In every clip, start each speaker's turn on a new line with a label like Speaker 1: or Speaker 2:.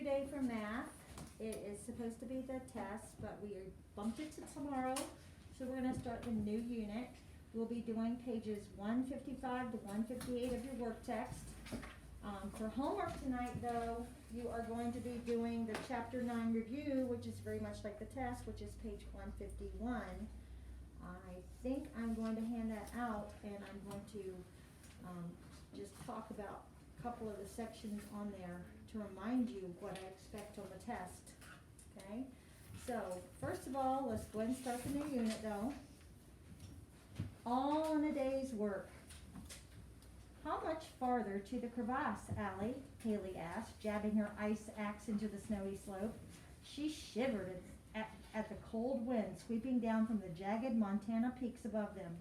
Speaker 1: day for math. It is supposed to be the test, but we bumped it to tomorrow. So we're going to start the new unit. We'll be doing pages 155 to 158 of your work text. For homework tonight, though, you are going to be doing the Chapter 9 review, which is very much like the test, which is page 151. I think I'm going to hand that out, and I'm going to just talk about a couple of the sections on there to remind you what I expect on the test. Okay? So, first of all, let's go ahead and start the new unit, though. All in a day's work. How much farther to the crevasse, Allie? Haley asked, jabbing her ice axe into the snowy slope. She shivered at the cold wind sweeping down from the jagged Montana peaks above them.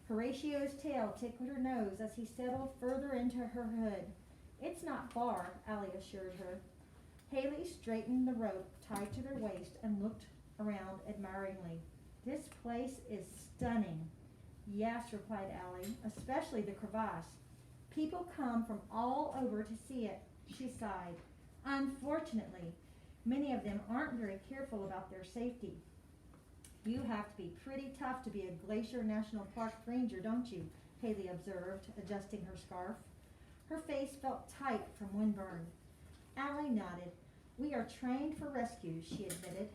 Speaker 1: Horatio's tail tickled her nose as he settled further into her hood. It's not far, Allie assured her. Haley straightened the rope tied to their waist and looked around admiringly. This place is stunning. Yes, replied Allie, especially the crevasse. People come from all over to see it, she sighed. Unfortunately, many of them aren't very careful about their safety. You have to be pretty tough to be a Glacier National Park ranger, don't you? Haley observed, adjusting her scarf. Her face felt tight from windburn. Allie nodded. We are trained for rescues, she admitted.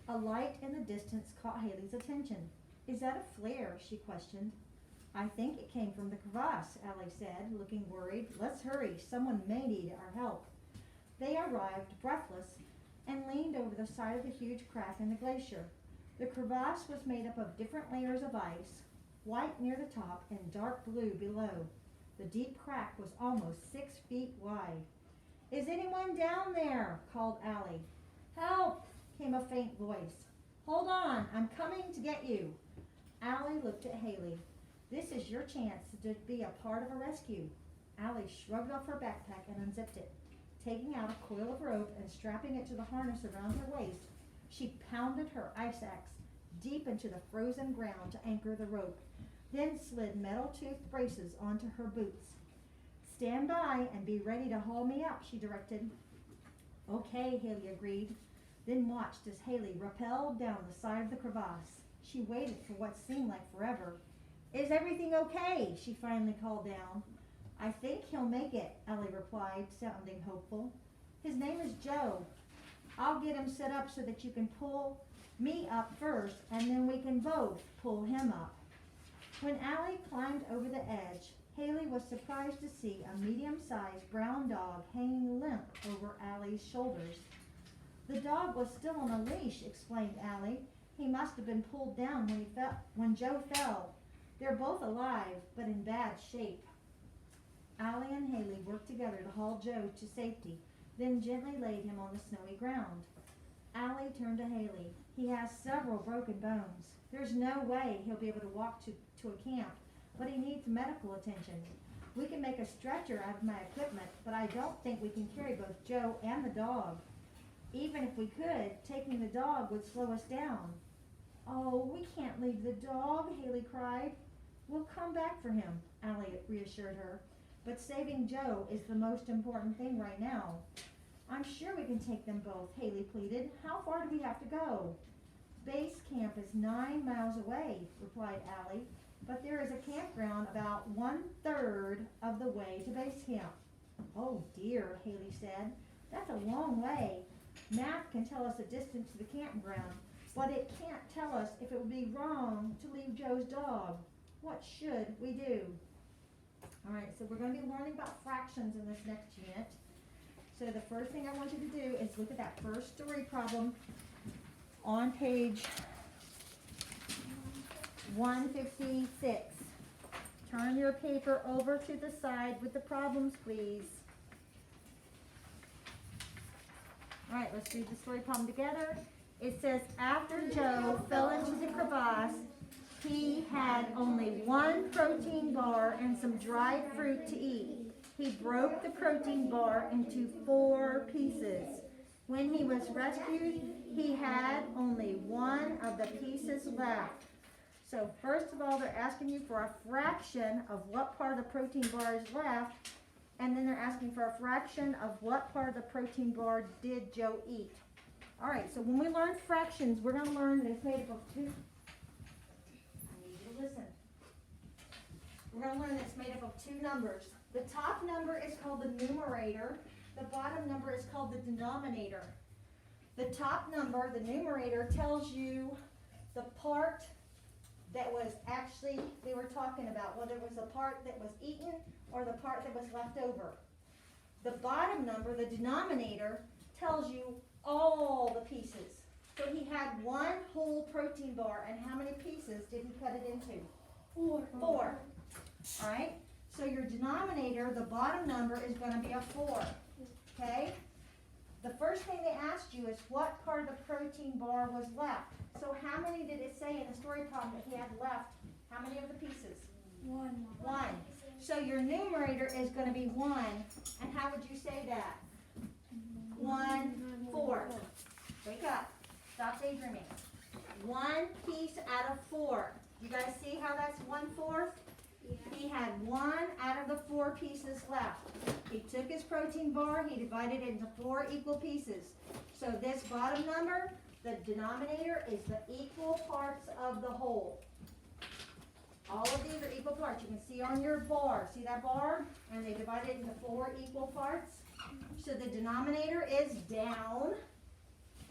Speaker 1: A light in the distance caught Haley's attention. Is that a flare? She questioned. I think it came from the crevasse, Allie said, looking worried. Let's hurry. Someone may need our help. They arrived, breathless, and leaned over the side of the huge crack in the glacier. The crevasse was made up of different layers of ice, white near the top and dark blue below. The deep crack was almost 6 feet wide. Is anyone down there? Called Allie. Help! Came a faint voice. Hold on, I'm coming to get you. Allie looked at Haley. This is your chance to be a part of a rescue. Allie shrugged off her backpack and unzipped it. Taking out a coil of rope and strapping it to the harness around her waist, she pounded her ice axe deep into the frozen ground to anchor the rope, then slid metal-toothed braces onto her boots. Stand by and be ready to haul me up, she directed. Okay, Haley agreed, then watched as Haley rappelled down the side of the crevasse. She waited for what seemed like forever. Is everything okay? She finally called down. I think he'll make it, Allie replied, sounding hopeful. His name is Joe. I'll get him set up so that you can pull me up first, and then we can both pull him up. When Allie climbed over the edge, Haley was surprised to see a medium-sized brown dog hanging limp over Allie's shoulders. The dog was still on a leash, explained Allie. He must have been pulled down when Joe fell. They're both alive, but in bad shape. Allie and Haley worked together to haul Joe to safety, then gently laid him on the snowy ground. Allie turned to Haley. He has several broken bones. There's no way he'll be able to walk to a camp, but he needs medical attention. We can make a stretcher out of my equipment, but I don't think we can carry both Joe and the dog. Even if we could, taking the dog would slow us down. Oh, we can't leave the dog, Haley cried. We'll come back for him, Allie reassured her. But saving Joe is the most important thing right now. I'm sure we can take them both, Haley pleaded. How far do we have to go? Base camp is 9 miles away, replied Allie, but there is a campground about 1/3 of the way to base camp. Oh dear, Haley said. That's a long way. Math can tell us the distance to the campground, but it can't tell us if it would be wrong to leave Joe's dog. What should we do? All right, so we're going to be learning about fractions in this next unit. So the first thing I want you to do is look at that first story problem on page 156. Turn your paper over to the side with the problems, please. All right, let's do the story problem together. It says, after Joe fell into the crevasse, he had only one protein bar and some dried fruit to eat. He broke the protein bar into 4 pieces. When he was rescued, he had only one of the pieces left. So first of all, they're asking you for a fraction of what part of the protein bar is left, And then they're asking for a fraction of what part of the protein bar did Joe eat. All right, so when we learn fractions, we're going to learn that it's made up of two. I need you to listen. We're going to learn that it's made up of two numbers. The top number is called the numerator. The bottom number is called the denominator. The top number, the numerator, tells you the part that was actually, we were talking about, whether it was the part that was eaten or the part that was left over. The bottom number, the denominator, tells you all the pieces. So he had one whole protein bar, and how many pieces did he cut it into? Four. All right? So your denominator, the bottom number, is going to be a 4. Okay? The first thing they asked you is what part of the protein bar was left. So how many did it say in the story problem that he had left? How many of the pieces? One. So your numerator is going to be 1. And how would you say that? 1/4. Wake up. Stop daydreaming. 1 piece out of 4. You guys see how that's 1/4? Yeah. He had 1 out of the 4 pieces left. He took his protein bar, he divided it into 4 equal pieces. So this bottom number, the denominator, is the equal parts of the whole. All of these are equal parts. You can see on your bar. See that bar? And they divided it into 4 equal parts. So the denominator is down.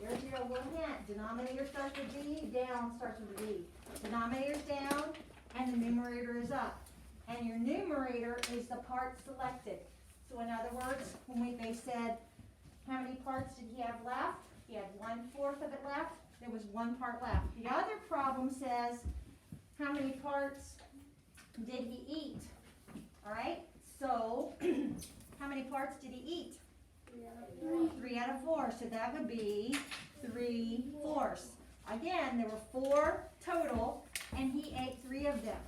Speaker 1: There's your little hint. Denominator starts with D, down starts with a D. Denominator's down, and the numerator is up. And your numerator is the part selected. So in other words, when they said, how many parts did he have left? He had 1/4 of it left. There was 1 part left. The other problem says, how many parts did he eat? All right, so how many parts did he eat? 3 out of 4. So that would be 3/4. Again, there were 4 total, and he ate 3 of them.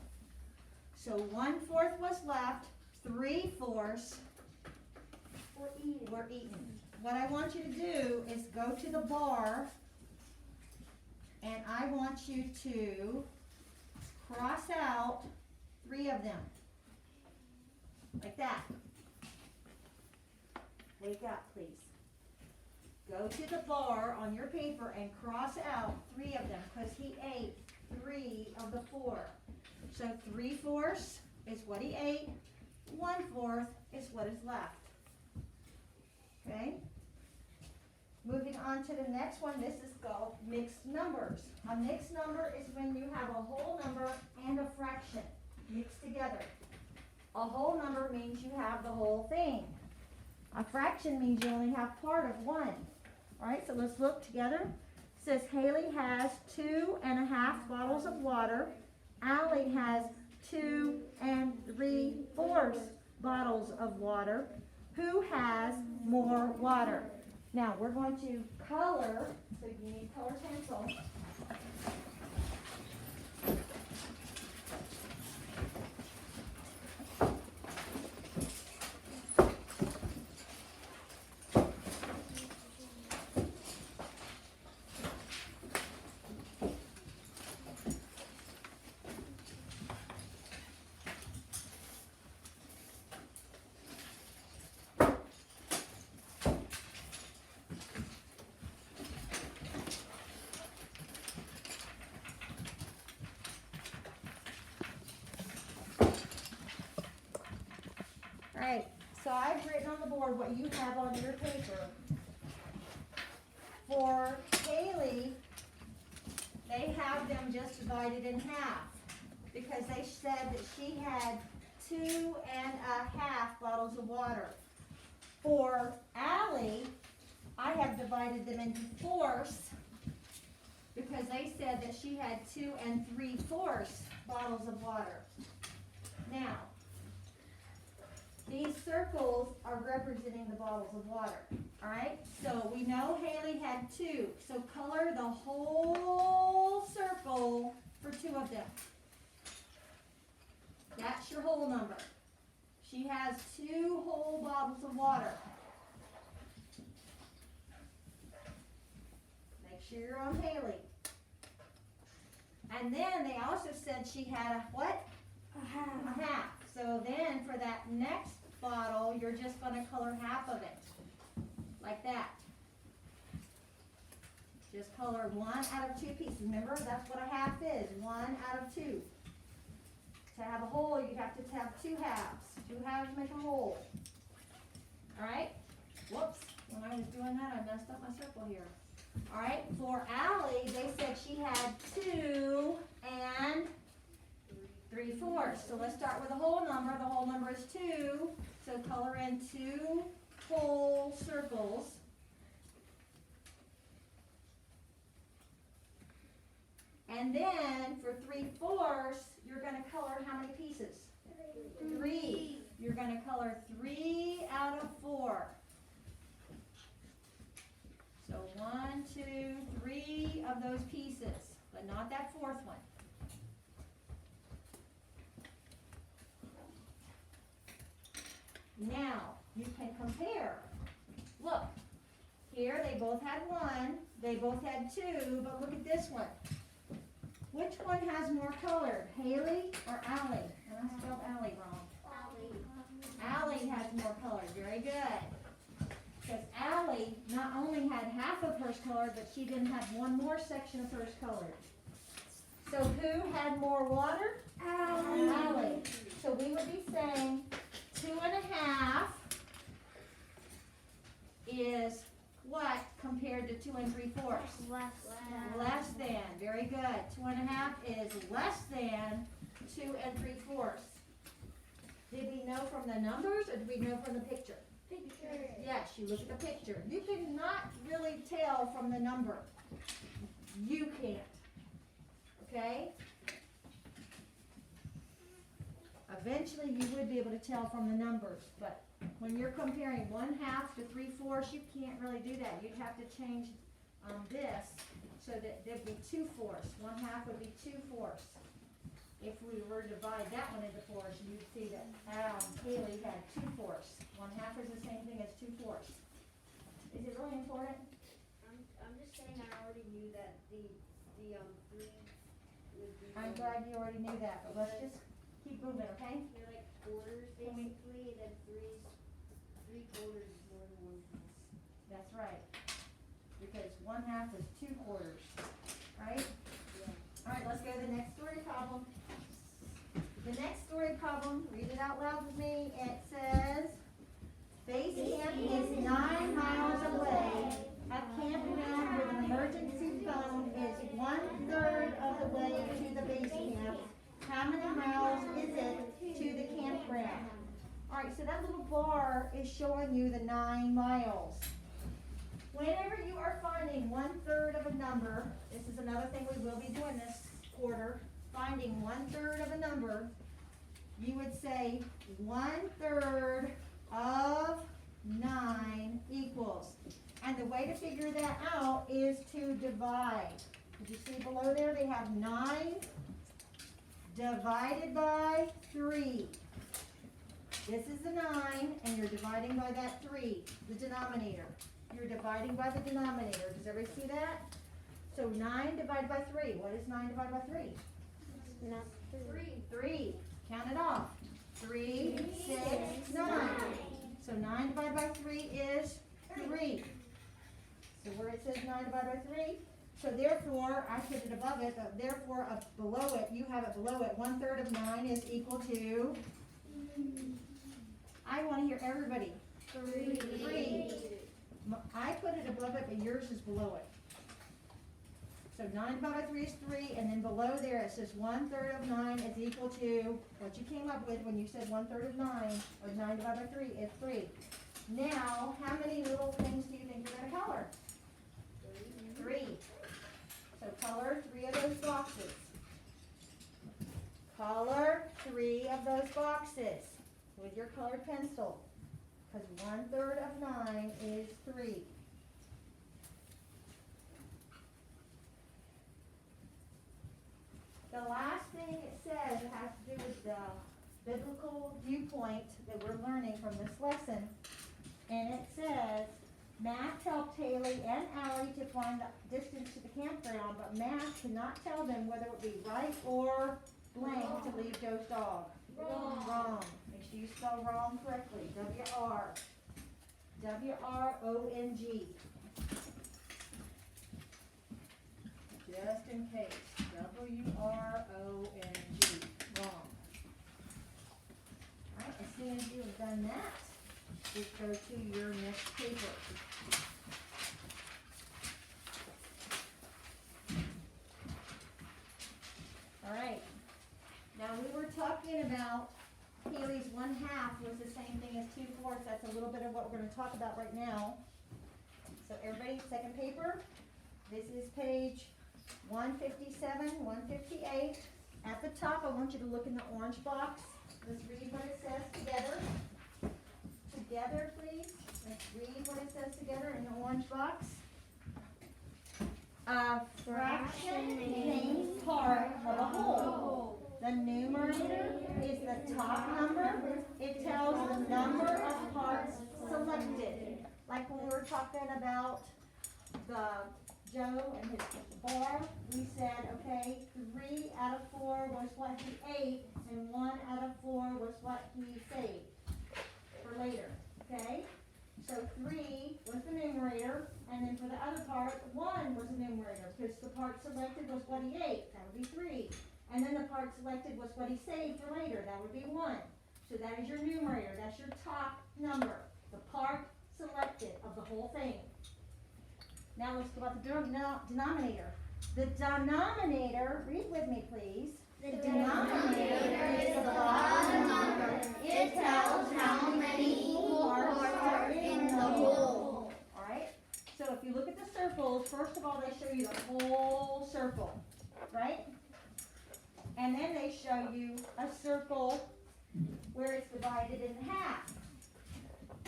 Speaker 1: So 1/4 was left, 3/4 were eaten. What I want you to do is go to the bar, and I want you to cross out 3 of them. Like that. Wake up, please. Go to the bar on your paper and cross out 3 of them, because he ate 3 of the 4. So 3/4 is what he ate. 1/4 is what is left. Okay? Moving on to the next one, this is called mixed numbers. A mixed number is when you have a whole number and a fraction mixed together. A whole number means you have the whole thing. A fraction means you only have part of one. All right, so let's look together. It says Haley has 2.5 bottles of water. Allie has 2 3/4 bottles of water. Who has more water? Now we're going to color, so you need color pencil. Alright, so I've written on the board what you have on your paper. For Haley, they have them just divided in half because they said that she had 2.5 bottles of water. For Allie, I have divided them into 4ths because they said that she had 2 3/4 bottles of water. Now, these circles are representing the bottles of water, all right? So we know Haley had 2, so color the whole circle for 2 of them. That's your whole number. She has 2 whole bottles of water. Make sure you're on Haley. And then they also said she had a what? A half. So then for that next bottle, you're just gonna color half of it, like that. Just color 1 out of 2 pieces. Remember, that's what a half is, 1 out of 2. To have a whole, you have to have 2 halves. 2 halves make a whole. All right? Whoops, when I was doing that, I messed up my circle here. All right, for Allie, they said she had 2 and 3/4. So let's start with the whole number. The whole number is 2. So color in 2 whole circles. And then for 3/4, you're going to color how many pieces? 3. You're going to color 3 out of 4. So 1, 2, 3 of those pieces, but not that 4th one. Now, you can compare. Look, here they both had 1, they both had 2, but look at this one. Which one has more colored, Haley or Allie? And I spelled Allie wrong. Allie has more colored, very good. Because Allie not only had half of hers colored, but she didn't have one more section of hers colored. So who had more water? Allie. So we would be saying 2.5 is what compared to 2 3/4? Less than. Very good. 2.5 is less than 2 3/4. Did we know from the numbers or did we know from the picture?
Speaker 2: Picture.
Speaker 1: Yes, you look at the picture. You cannot really tell from the number. You can't. Okay? Eventually you would be able to tell from the numbers, but when you're comparing 1/2 to 3/4, you can't really do that. You'd have to change this so that there'd be 2/4. 1/2 would be 2/4. If we were to divide that one into 4s, you'd see that Haley had 2/4. 1/2 is the same thing as 2/4. Is it really important?
Speaker 2: I'm just saying I already knew that the 3 would be.
Speaker 1: I'm glad you already knew that, but let's just keep moving, okay?
Speaker 2: They're like quarters basically, and then 3/4 is more than 1/2.
Speaker 1: That's right. Because 1/2 is 2/4, right?
Speaker 2: Yeah.
Speaker 1: All right, let's go to the next story problem. The next story problem, read it out loud with me. It says, base camp is 9 miles away. A campground with an emergency phone is 1/3 of the way to the base camp. How many miles is it to the campground? All right, so that little bar is showing you the 9 miles. Whenever you are finding 1/3 of a number, this is another thing we will be doing this quarter, finding 1/3 of a number, you would say 1/3 of 9 equals. And the way to figure that out is to divide. Did you see below there they have 9 divided by 3. This is the 9 and you're dividing by that 3, the denominator. You're dividing by the denominator. Does everybody see that? So 9 divided by 3. What is 9 divided by 3?
Speaker 2: Not 3.
Speaker 1: 3. Count it off. 3, 6, 9. So 9 divided by 3 is 3. So where it says 9 divided by 3, so therefore, I put it above it, but therefore below it, you have it below it. 1/3 of 9 is equal to, I want to hear everybody. 3. I put it above it, but yours is below it. So 9 divided by 3 is 3, and then below there it says 1/3 of 9 is equal to what you came up with when you said 1/3 of 9, or 9 divided by 3 is 3. Now, how many little things do you think you're going to color? 3. So color 3 of those boxes. Color 3 of those boxes with your colored pencil, because 1/3 of 9 is 3. The last thing it says, it has to do with the biblical viewpoint that we're learning from this lesson. And it says, Matt helped Haley and Allie to find the distance to the campground, but Matt could not tell them whether it would be right or blank to leave Joe's dog. Wrong. Makes you spell wrong correctly. W-R-O-N-G. Just in case. W-R-O-N-G. Wrong. Alright, as soon as you have done that, just go to your next paper. Alright, now we were talking about Haley's 1/2 was the same thing as 2/4. That's a little bit of what we're going to talk about right now. So everybody, second paper. This is page 157, 158. At the top, I want you to look in the orange box. Let's read what it says together. Together, please. Let's read what it says together in the orange box. A fraction names part of a whole. The numerator is the top number. It tells the number of parts selected. Like when we were talking about the Joe and his bar, we said, okay, 3 out of 4 was what he ate, and 1 out of 4 was what he saved for later, okay? So 3 was the numerator, and then for the other part, 1 was the numerator, because the part selected was what he ate, that would be 3. And then the part selected was what he saved for later, that would be 1. So that is your numerator, that's your top number, the part selected of the whole thing. Now let's go about the denominator. The denominator, read with me please. The denominator is the bottom number. It tells how many parts are in the whole. Alright? So if you look at the circles, first of all they show you the whole circle. Right? And then they show you a circle where it's divided in half.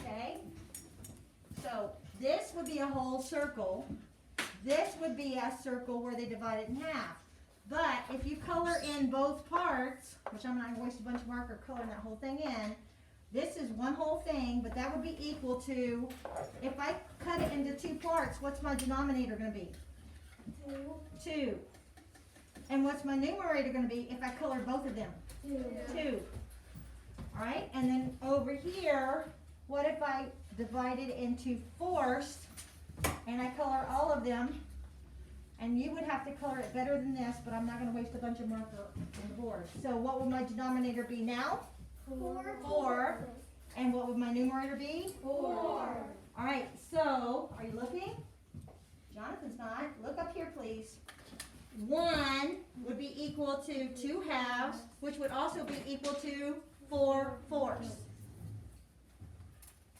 Speaker 1: Okay? So this would be a whole circle. This would be a circle where they divide it in half. But if you color in both parts, which I'm not going to waste a bunch of marker coloring that whole thing in, this is one whole thing, but that would be equal to, if I cut it into 2 parts, what's my denominator going to be? 2. And what's my numerator going to be if I color both of them? 2. Alright, and then over here, what if I divide it into 4ths and I color all of them? And you would have to color it better than this, but I'm not going to waste a bunch of marker on the board. So what would my denominator be now? 4. And what would my numerator be? 4. Alright, so, are you looking? Jonathan's not. Look up here, please. 1 would be equal to 2 halves, which would also be equal to 4 fourths.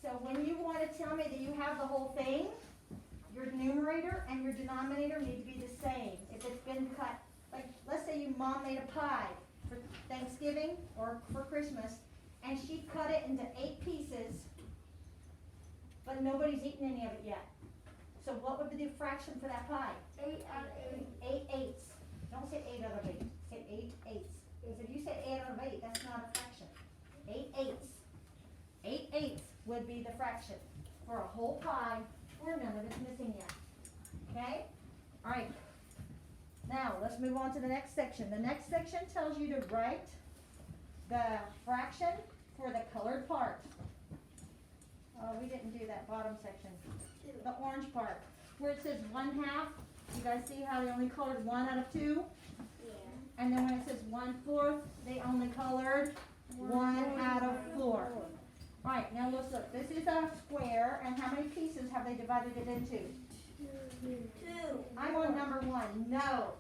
Speaker 1: So when you want to tell me that you have the whole thing, your numerator and your denominator need to be the same. If it's been cut, like let's say your mom made a pie for Thanksgiving or for Christmas, and she cut it into 8 pieces, but nobody's eaten any of it yet. So what would be the fraction for that pie?
Speaker 2: 8 out of 8.
Speaker 1: 8 eighths. Don't say 8 out of 8. Say 8 eighths. Because if you say 8 out of 8, that's not a fraction. 8 eighths. 8 eighths would be the fraction for a whole pie or none of it's missing yet. Okay? Alright. Now, let's move on to the next section. The next section tells you to write the fraction for the colored part. Oh, we didn't do that bottom section. The orange part. Where it says 1/2, you guys see how they only colored 1 out of 2?
Speaker 2: Yeah.
Speaker 1: And then when it says 1/4, they only colored 1 out of 4. Alright, now let's look. This is a square, and how many pieces have they divided it into?
Speaker 2: 2.
Speaker 1: I'm on number 1. No.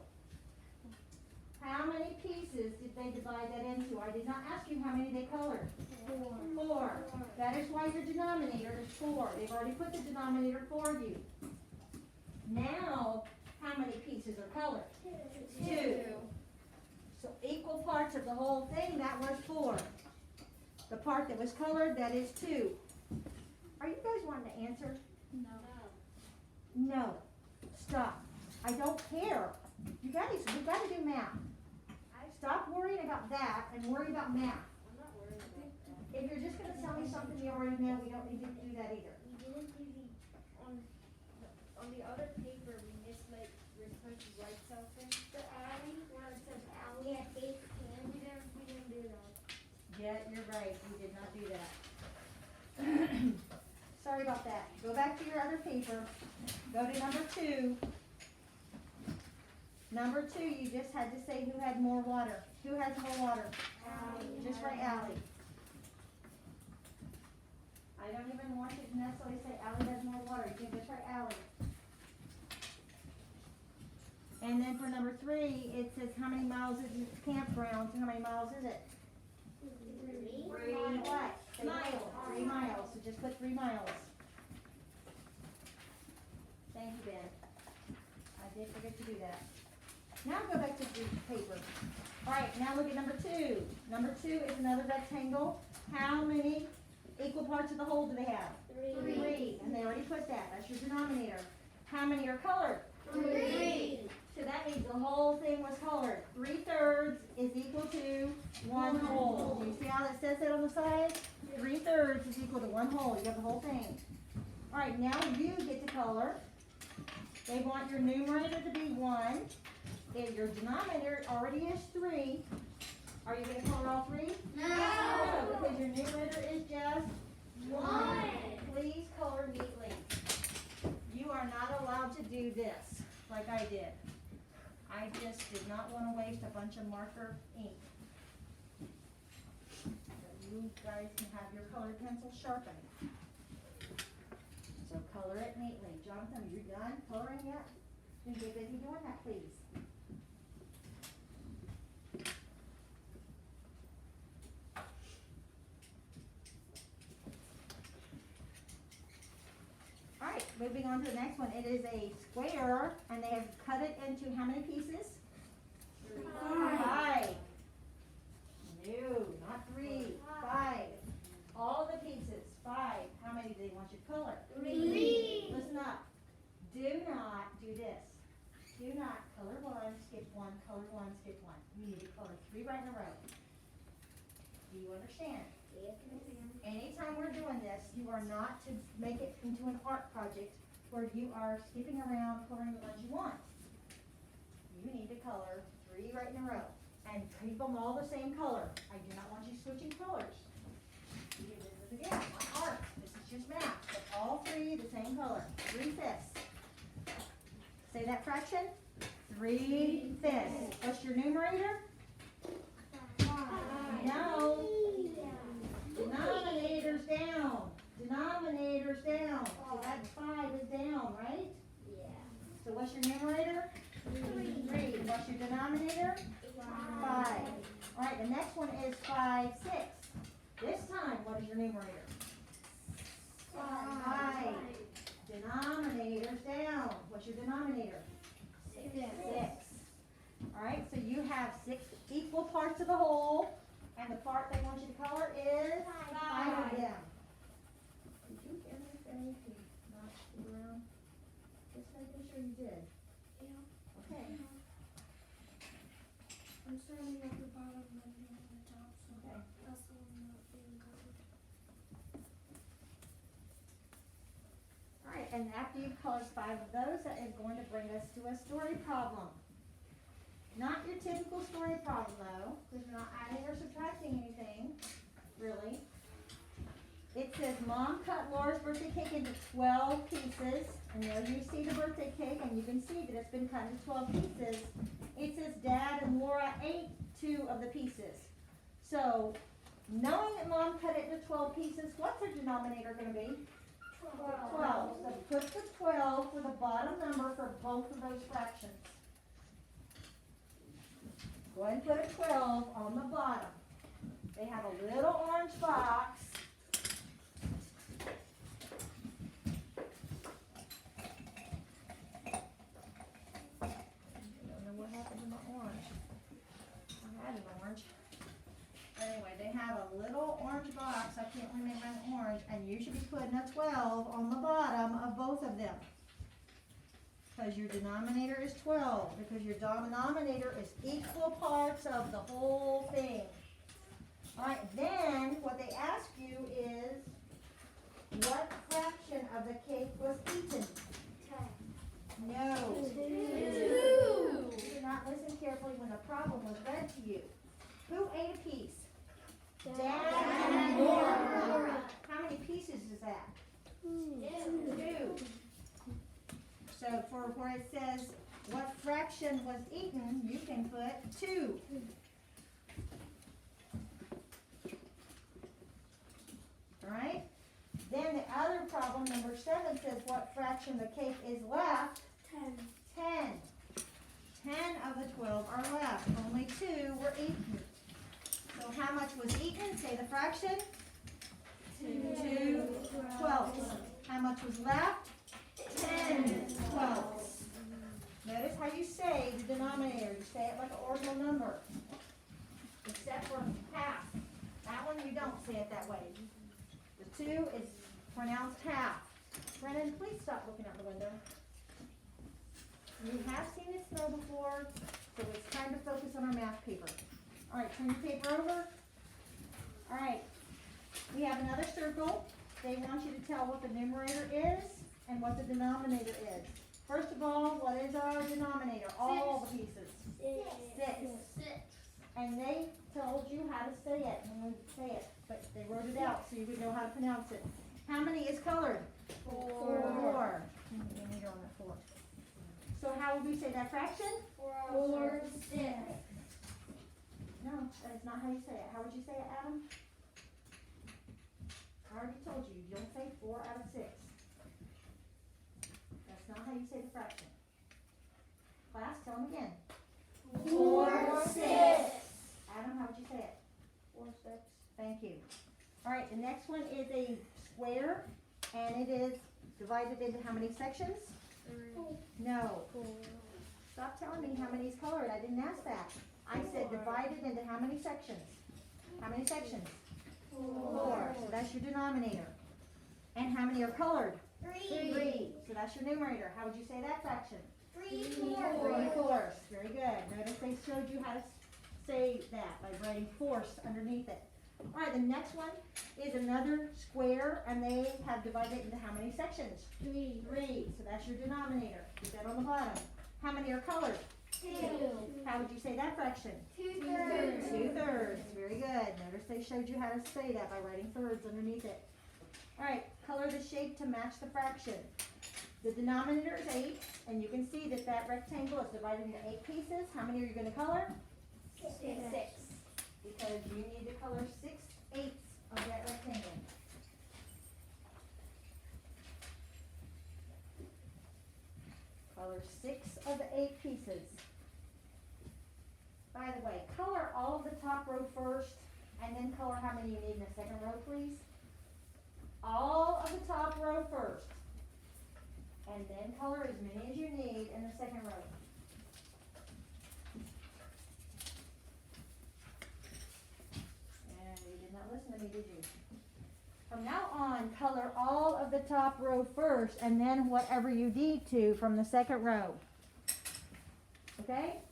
Speaker 1: How many pieces did they divide that into? I did not ask you how many they colored. 4. That is why your denominator is 4. They've already put the denominator for you. Now, how many pieces are colored? 2. So equal parts of the whole thing, that was 4. The part that was colored, that is 2. Are you guys wanting to answer? No. Stop. I don't care. You guys, we've got to do math. Stop worrying about that and worry about math.
Speaker 2: I'm not worried about that.
Speaker 1: If you're just going to tell me something you already know, we don't need to do that either.
Speaker 2: We didn't do on the other paper, we missed like, we're supposed to write something. The alley, where it says alley at 8 p.m. We didn't do that.
Speaker 1: Yeah, you're right, you did not do that. Sorry about that. Go back to your other paper. Go to number 2. Number 2, you just had to say who had more water. Who has more water? Just write Allie. I don't even want you to necessarily say Allie has more water. You can just write Allie. And then for number 3, it says how many miles is the campground. So how many miles is it? 3 what? Say miles. 3 miles. So just put 3 miles. Thank you, Ben. I did forget to do that. Now go back to the paper. Alright, now look at number 2. Number 2 is another rectangle. How many equal parts of the whole do they have? 3. And they already put that. That's your denominator. How many are colored?
Speaker 2: 3.
Speaker 1: So that means the whole thing was colored. 3/3 is equal to 1 whole. Do you see how that says that on the side? 3/3 is equal to 1 whole. You have the whole thing. Alright, now you get to color. They want your numerator to be 1. If your denominator already is 3, are you going to color all 3? No, because your numerator is just 1. Please color neatly. You are not allowed to do this like I did. I just did not want to waste a bunch of marker ink. But you guys can have your colored pencil sharpened. So color it neatly. Jonathan, are you done coloring yet? Then get busy doing that, please. Alright, moving on to the next one. It is a square, and they have cut it into how many pieces? 5. No, not 3. 5. All the pieces. 5. How many do they want you to color?
Speaker 2: 3.
Speaker 1: Listen up. Do not do this. Do not color 1, skip 1, color 1, skip 1. You need to color 3 right in a row. Do you understand? Anytime we're doing this, you are not to make it into an art project where you are skipping around coloring the ones you want. You need to color 3 right in a row and keep them all the same color. I do not want you switching colors. You do this again, not art. This is just math. But all 3 the same color. 3/5. Say that fraction. 3/5. What's your numerator? No. Denominators down. Denominators down. So that 5 is down, right?
Speaker 2: Yeah.
Speaker 1: So what's your numerator? 3. What's your denominator? 5. Alright, the next one is 5/6. This time, what is your numerator? 5. Denominators down. What's your denominator? 6. Alright, so you have 6 equal parts of the whole, and the part they want you to color is 5 of them. Did you get anything to not screw around? Just making sure you did.
Speaker 2: Yeah.
Speaker 1: Okay.
Speaker 2: I'm starting at the bottom and then at the top, so
Speaker 1: Okay.
Speaker 2: that's the one not being covered.
Speaker 1: Alright, and after you've colored 5 of those, that is going to bring us to a story problem. Not your typical story problem though, because we're not adding or subtracting anything, really. It says, Mom cut Laura's birthday cake into 12 pieces, and there you see the birthday cake, and you can see that it's been cut into 12 pieces. It says Dad and Laura ate 2 of the pieces. So, knowing that Mom cut it into 12 pieces, what's her denominator going to be? 12. So put the 12 for the bottom number for both of those fractions. Go ahead and put a 12 on the bottom. They have a little orange box. I don't know what happened to my orange. I had an orange. Anyway, they have a little orange box. I can't remember an orange. And you should be putting a 12 on the bottom of both of them. Because your denominator is 12. Because your denominator is equal parts of the whole thing. Alright, then what they ask you is, what fraction of the cake was eaten?
Speaker 2: 10.
Speaker 1: No.
Speaker 2: 2.
Speaker 1: You did not listen carefully when the problem was read to you. Who ate a piece? Dad So for where it says what fraction was eaten, you can put 2. Alright? Then the other problem, number 7, says what fraction of the cake is left? 10. 10 of the 12 are left. Only 2 were eaten. So how much was eaten? Say the fraction. 2 twelfths. How much was left? 10 twelfths. Notice how you say the denominator. You say it like an ordinal number. Except for half. That one you don't say it that way. The 2 is pronounced half. Brennan, please stop looking out the window. You have seen it snow before, so it's time to focus on our math paper. All right, turn your paper over. All right, we have another circle. They want you to tell what the numerator is and what the denominator is. First of all, what is our denominator? All the pieces. 6. And they told you how to say it when we say it, but they wrote it out so you would know how to pronounce it. How many is colored? 4. You need on that 4. So how would we say that fraction?
Speaker 2: 4, 6.
Speaker 1: No, that is not how you say it. How would you say it, Adam? I already told you, you don't say 4 out of 6. That's not how you say the fraction. Class, tell them again.
Speaker 2: 4, 6.
Speaker 1: Adam, how would you say it?
Speaker 2: 4, 6.
Speaker 1: Thank you. All right, the next one is a square, and it is divided into how many sections?
Speaker 2: 3.
Speaker 1: No. Stop telling me how many is colored. I didn't ask that. I said divided into how many sections? How many sections? 4. So that's your denominator. And how many are colored? 3. So that's your numerator. How would you say that fraction?
Speaker 2: 3
Speaker 1: 3/4. Very good. Notice they showed you how to say that by writing force underneath it. All right, the next one is another square, and they have divided it into how many sections?
Speaker 2: 3.
Speaker 1: 3. So that's your denominator. Put that on the bottom. How many are colored?
Speaker 2: 2.
Speaker 1: How would you say that fraction?
Speaker 2: 2/3.
Speaker 1: 2/3. Very good. Notice they showed you how to say that by writing thirds underneath it. All right, color the shape to match the fraction. The denominator is 8, and you can see that that rectangle is divided into 8 pieces. How many are you going to color?
Speaker 2: 6.
Speaker 1: Because you need to color 6/8 of that rectangle. Color 6 of the 8 pieces. By the way, color all of the top row first, and then color how many you need in the second row, please. All of the top row first, and then color as many as you need in the second row. And you did not listen to me, did you? From now on, color all of the top row first, and then whatever you need to from the second row. Okay?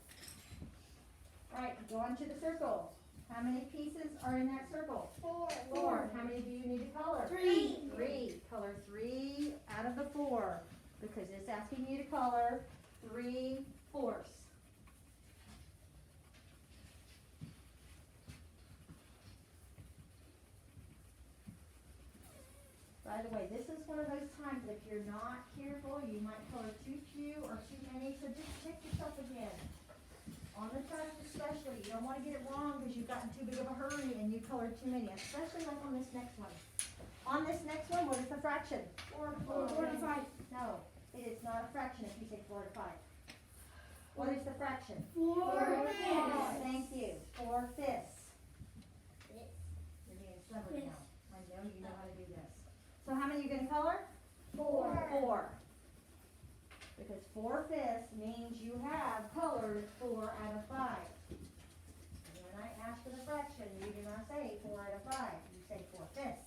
Speaker 1: Alright, go on to the circle. How many pieces are in that circle? 4. How many do you need to color?
Speaker 2: 3.
Speaker 1: 3. Color 3 out of the 4, because it's asking you to color 3/4. By the way, this is one of those times that if you're not careful, you might color too few or too many, so just check yourself again. On the test especially, you don't want to get it wrong because you've gotten too big of a hurry and you colored too many, especially like on this next one. On this next one, what is the fraction?
Speaker 2: 4 to 5.
Speaker 1: No, it is not a fraction if you say 4 to 5. What is the fraction?
Speaker 2: 4/5.
Speaker 1: Thank you. 4/5. You're being stubborn now. I know you know how to do this. So how many are you going to color?
Speaker 2: 4.
Speaker 1: 4. Because 4/5 means you have colored 4 out of 5. When I ask for the fraction, you do not say 4 out of 5. You say 4/5.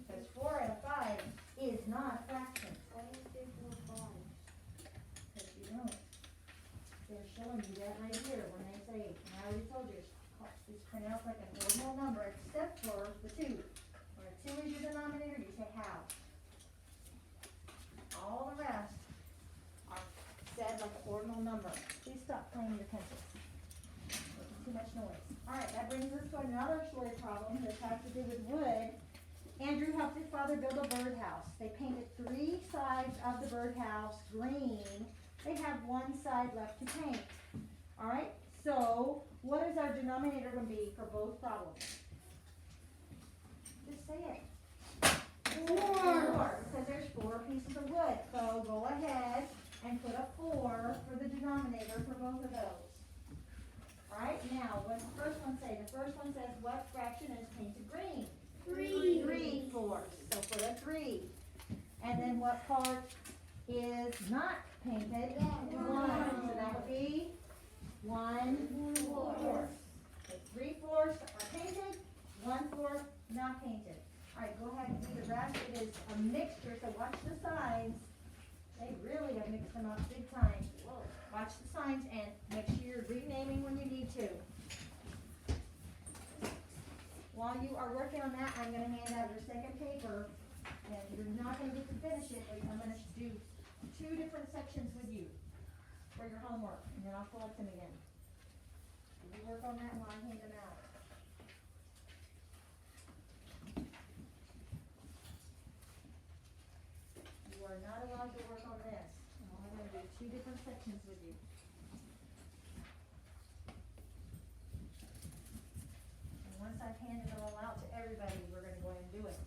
Speaker 1: Because 4 out of 5 is not a fraction.
Speaker 2: Why do you say 4/5?
Speaker 1: Because you don't. They're showing you that right here when they say, and I already told you, it's pronounced like an ordinal number except for the 2. When a 2 is your denominator, you say how. All the rest are said like an ordinal number. Please stop playing with your pencils. Making too much noise. Alright, that brings us to another story problem that has to do with wood. Andrew helped his father build a birdhouse. They painted 3 sides sides of the birdhouse green. They have one side left to paint. Alright, so what is our denominator going to be for both problems? Just say it. 4, because there's 4 pieces of wood. So go ahead and put a 4 for the denominator for both of those. Alright, now what's the first one say? The first one says what fraction is painted green? 3/4. So put a 3. And then what part is not painted? 1. So that would be 1/4. So 3/4 are painted, 1/4 not painted. Alright, go ahead and do the rest. It is a mixture, so watch the signs. They really have mixed them up big time. Watch the signs and make sure you're renaming when you need to. While you are working on that, I'm going to hand out your second paper. And you're not going to get to finish it, but I'm going to do 2 different sections with you for your homework. And then I'll collect them again. You work on that while I hand them out. You are not allowed to work on this. I'm going to do 2 different sections with you. And once I've handed them all out to everybody, we're going to go ahead and do it.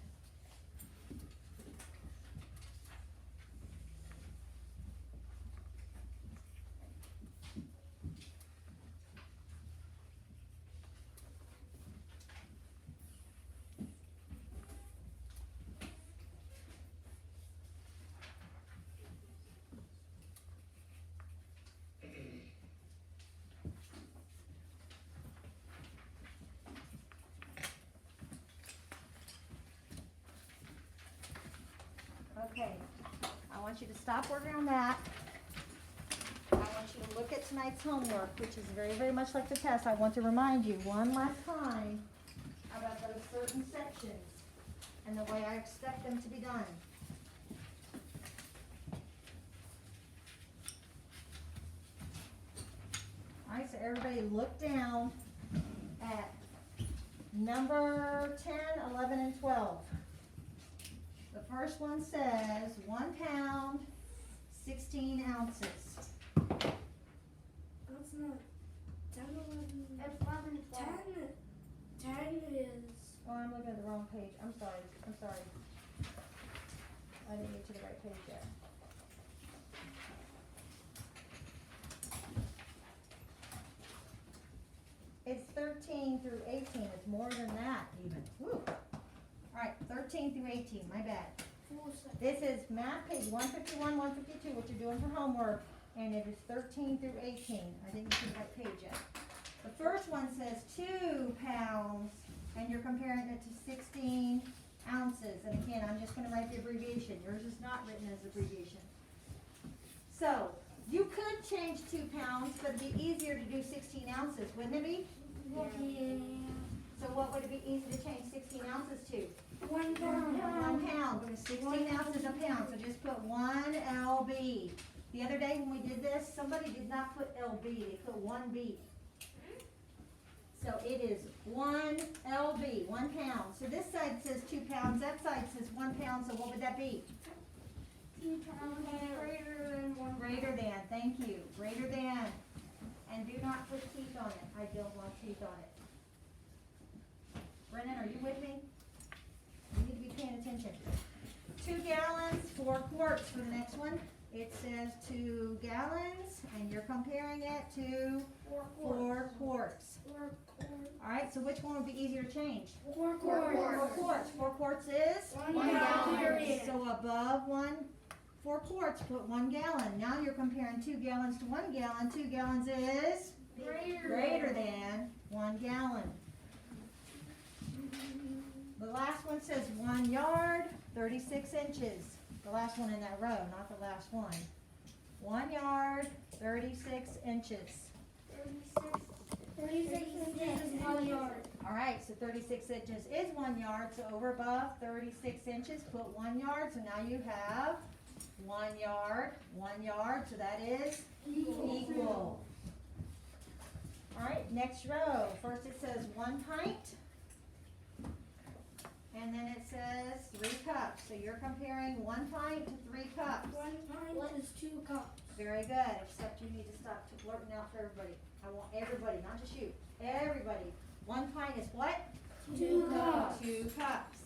Speaker 1: Okay, I want you to stop working on that. I want you to look at tonight's homework, which is very, very much like the test. I want to remind you one last time about those certain sections and the way I expect them to be done. All right, so everybody look down at number 10, 11, and 12. The first one says 1 pound, 16 ounces.
Speaker 3: That's not 10, 11.
Speaker 2: It's 11, 12.
Speaker 3: 10 is.
Speaker 1: Oh, I'm looking at the wrong page. I'm sorry. I didn't get to the right page yet. It's 13 through 18. It's more than that even. Woo. Alright, 13 through 18. My bad. This is math page 151, 152, what you're doing for homework. And it is 13 through 18. I didn't get to the right page yet. The first one says 2 pounds, and you're comparing it to 16 ounces. And again, I'm just going to write the abbreviation. Yours is not written as abbreviation. So, you could change 2 pounds, but it'd be easier to do 16 ounces, wouldn't it be?
Speaker 3: Yeah.
Speaker 1: So what would it be easy to change 16 ounces to?
Speaker 3: 1 pound.
Speaker 1: 1 pound, because 16 ounces a pound, so just put 1 lb. The other day when we did this, somebody did not put lb, they put 1b. So it is 1 lb, 1 pound. So this side says 2 pounds, that side says 1 pound, so what would that be?
Speaker 3: 2 pounds greater than 1
Speaker 1: Greater than, thank you, greater than. And do not put teeth on it, I don't want teeth on it. Brennan, are you with me? You need to be paying attention. 2 gallons, 4 quarts for the next one. It says 2 gallons, and you're comparing it to 4 quarts.
Speaker 3: 4 quarts.
Speaker 1: Alright, so which one would be easier to change?
Speaker 3: 4
Speaker 1: 4
Speaker 3: quarts.
Speaker 1: quarts. 4 quarts is?
Speaker 3: 1 gallon.
Speaker 1: So above 4 quarts, put 1 gallon. Now you're comparing 2 gallons to 1 gallon. 2 gallons is? Greater than 1 gallon. The last one says 1 yard, 36 inches. The last one in that row, not the last one. 1 yard, 36 inches.
Speaker 3: 36 inches is 1 yard.
Speaker 1: Alright, so 36 inches is 1 yard, so over above 36 inches, put 1 yard, so now you have 1 yard, so that is equal. Alright, next row. First it says 1 pint. And then it says 3 cups. So you're comparing 1 pint to 3 cups. Very good, except you need to stop blurting out for everybody. I want everybody, not just you, everybody. 1 pint is what?
Speaker 3: 2 cups.
Speaker 1: 2 cups.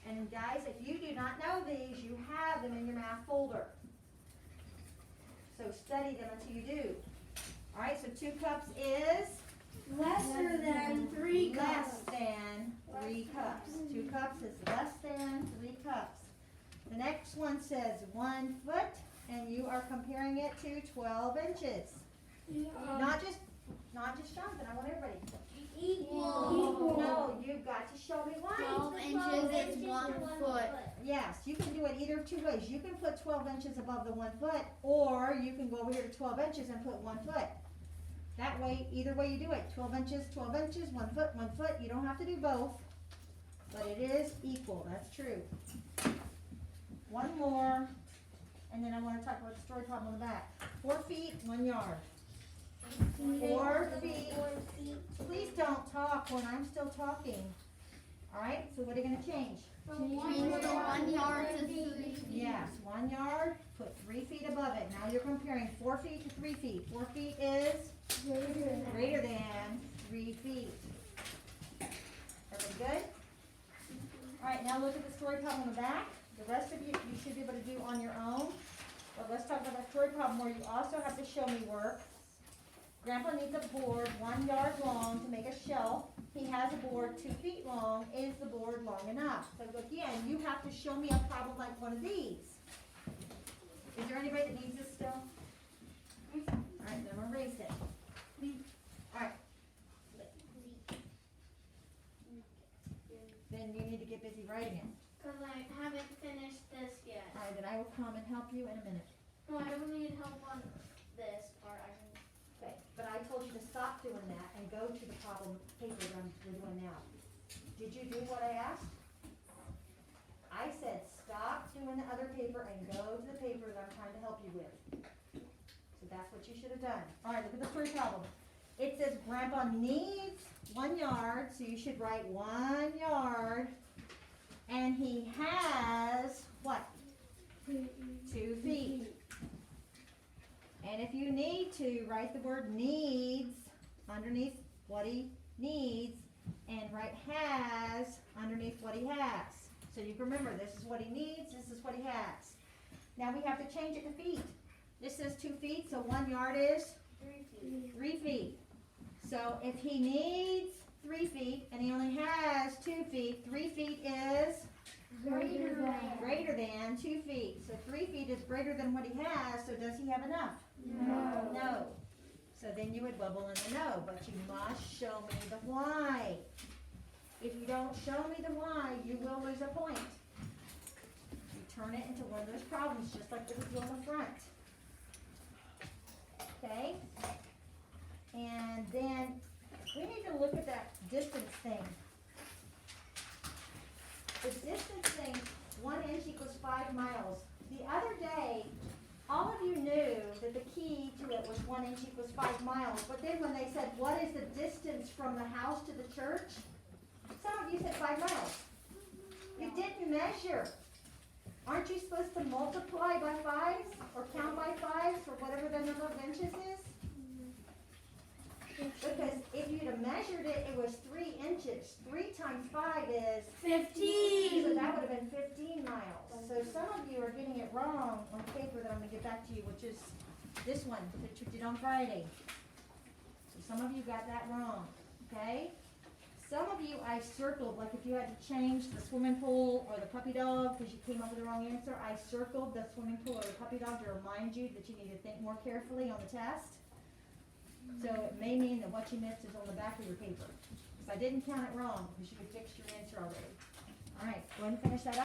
Speaker 1: And guys, if you do not know these, you have them in your math folder. So study them until you do. All right, so 2 cups is?
Speaker 3: Lesser than 3
Speaker 1: Less
Speaker 3: cups.
Speaker 1: than 3 cups. 2 cups is less than 3 cups. The next one says 1 foot, and you are comparing it to 12 inches. Not just Jonathan, I want everybody.
Speaker 3: Equal.
Speaker 1: No, you've got to show me why.
Speaker 3: 12 inches is 1 foot.
Speaker 1: Yes, you can do it either of 2 ways. You can put 12 inches above the 1 foot, or you can go over here to 12 inches and put 1 foot. That way, either way you do it, 12 inches, 1 foot, 1 foot. You don't have to do both, but it is equal. That's true. One more, and then I want to talk about the story problem on the back. 4 feet, 1 yard. 4 feet. Please don't talk when I'm still talking. All right, so what are you going to change?
Speaker 3: Change the 1 yard to 3 feet.
Speaker 1: Yes, 1 yard, put 3 feet above it. Now you're comparing 4 feet to 3 feet. 4 feet is greater than 3 feet. Everybody good? All right, now look at the story problem on the back. The rest of you should be able to do on your own. But let's talk about that story problem where you also have to show me work. Grandpa needs a board 1 yard long to make a shelf. He has a board 2 feet long. Is the board long enough? So again, you have to show me a problem like one of these. Is there anybody that needs this still? All right, then we'll erase it. All right. Then you need to get busy writing it.
Speaker 3: Because I haven't finished this yet.
Speaker 1: All right, then I will come and help you in a minute.
Speaker 3: No, I don't need help on this part. I can.
Speaker 1: Okay, but I told you to stop doing that and go to the problem paper that we're doing now. Did you do what I asked? I said stop doing the other paper and go to the paper that I'm trying to help you with. So that's what you should have done. All right, look at the story problem. It says Grandpa needs 1 yard, so you should write 1 yard. And he has what? 2 feet. And if you need to, write the word needs underneath what he needs and write has underneath what he has. So you can remember, this is what he needs, this is what he has. Now we have to change it to feet. This says 2 feet, so 1 yard is 3 feet. So if he needs 3 feet and he only has 2 feet, 3 feet is greater than 2 feet. So 3 feet is greater than what he has, so does he have enough?
Speaker 3: No.
Speaker 1: No. So then you would bubble in the no, but you must show me the why. If you don't show me the why, you will lose a point. You turn it into one of those problems, just like we do on the front. Okay? And then we need to look at that distance thing. The distance thing, 1 inch equals 5 miles. The other day, all of you knew that the key to it was 1 inch equals 5 miles. But then when they said, what is the distance from the house to the church? Some of you said 5 miles. You didn't measure. Aren't you supposed to multiply by 5s or count by 5s or whatever the number of inches is? Because if you'd have measured it, it was 3 inches. 3 times 5 is
Speaker 3: 15.
Speaker 1: so that would have been 15 miles. So some of you are getting it wrong on paper that I'm going to get back to you, which is this one that you did on Friday. So some of you got that wrong, okay? Some of you I circled, like if you had to change the swimming pool or the puppy dog because you came up with the wrong answer, I circled the swimming pool or the puppy dog to remind you that you need to think more carefully on the test. So it may mean that what you missed is on the back of your paper. So I didn't count it wrong because you could fix your answer already. All right, go ahead and finish that up.